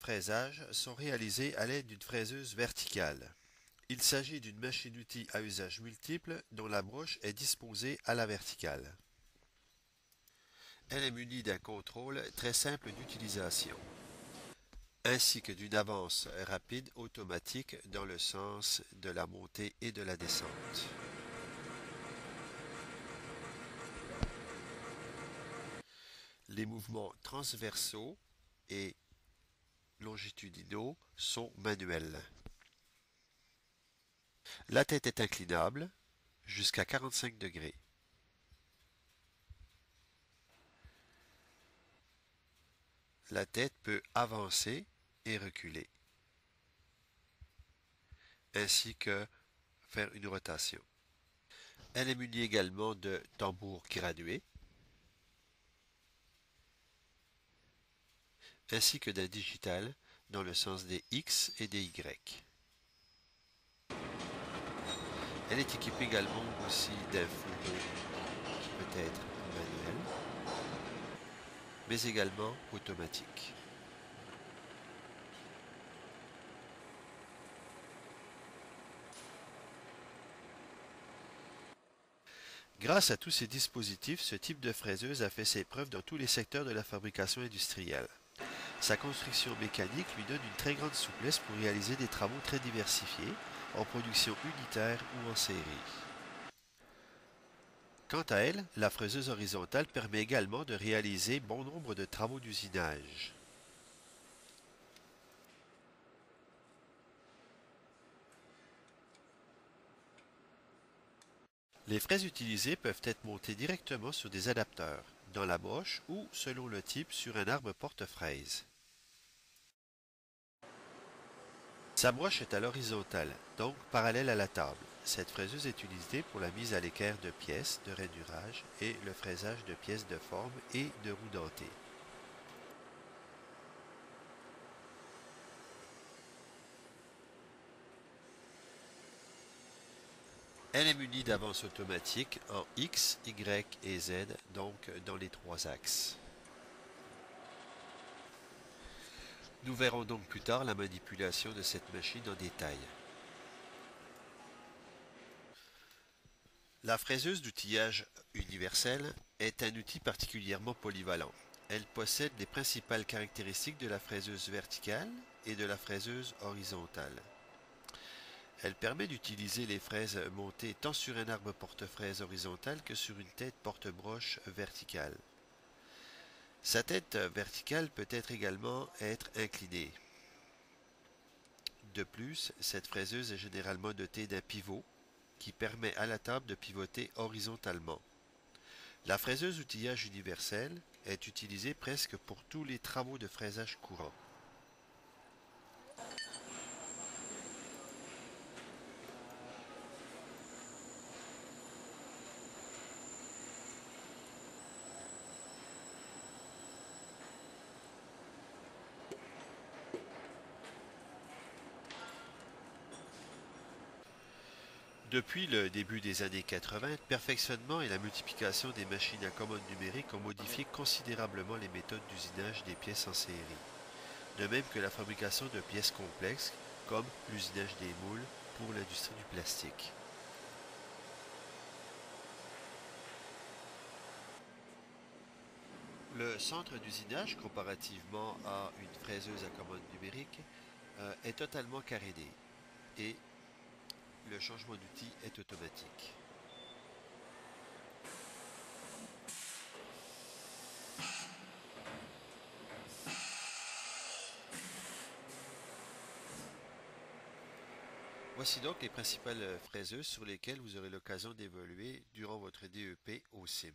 fraisage sont réalisés à l'aide d'une fraiseuse verticale. Il s'agit d'une machine-outil à usage multiple dont la broche est disposée à la verticale. Elle est munie d'un contrôle très simple d'utilisation, ainsi que d'une avance rapide automatique dans le sens de la montée et de la descente. Les mouvements transversaux et longitudinaux sont manuels. La tête est inclinable jusqu'à 45 degrés. La tête peut avancer et reculer, ainsi que faire une rotation. Elle est munie également de tambours gradués, ainsi que d'un digital dans le sens des X et des Y. Elle est équipée également aussi d'un fourreau qui peut être manuel, mais également automatique. Grâce à tous ces dispositifs, ce type de fraiseuse a fait ses preuves dans tous les secteurs de la fabrication industrielle. Sa construction mécanique lui donne une très grande souplesse pour réaliser des travaux très diversifiés, en production unitaire ou en série. Quant à elle, la fraiseuse horizontale permet également de réaliser bon nombre de travaux d'usinage. Les fraises utilisées peuvent être montées directement sur des adapteurs, dans la broche ou, selon le type, sur un arbre porte-fraise. Sa broche est à l'horizontale, donc parallèle à la table. Cette fraiseuse est utilisée pour la mise à l'équerre de pièces de rainurage et le fraisage de pièces de forme et de roues dentées. Elle est munie d'avances automatiques en X, Y et Z, donc dans les trois axes. Nous verrons donc plus tard la manipulation de cette machine en détail. La fraiseuse d'outillage universel est un outil particulièrement polyvalent. Elle possède les principales caractéristiques de la fraiseuse verticale et de la fraiseuse horizontale. Elle permet d'utiliser les fraises montées tant sur un arbre porte-fraise horizontal que sur une tête porte-broche verticale. Sa tête verticale peut également être inclinée. De plus, cette fraiseuse est généralement dotée d'un pivot qui permet à la table de pivoter horizontalement. La fraiseuse outillage universel est utilisée presque pour tous les travaux de fraisage courants. Depuis le début des années 80, le perfectionnement et la multiplication des machines à commande numérique ont modifié considérablement les méthodes d'usinage des pièces en série, de même que la fabrication de pièces complexes, comme l'usinage des moules pour l'industrie du plastique. Le centre d'usinage, comparativement à une fraiseuse à commande numérique, est totalement caréné et le changement d'outil est automatique. Voici donc les principales fraiseuses sur lesquelles vous aurez l'occasion d'évoluer durant votre DEP au CIM.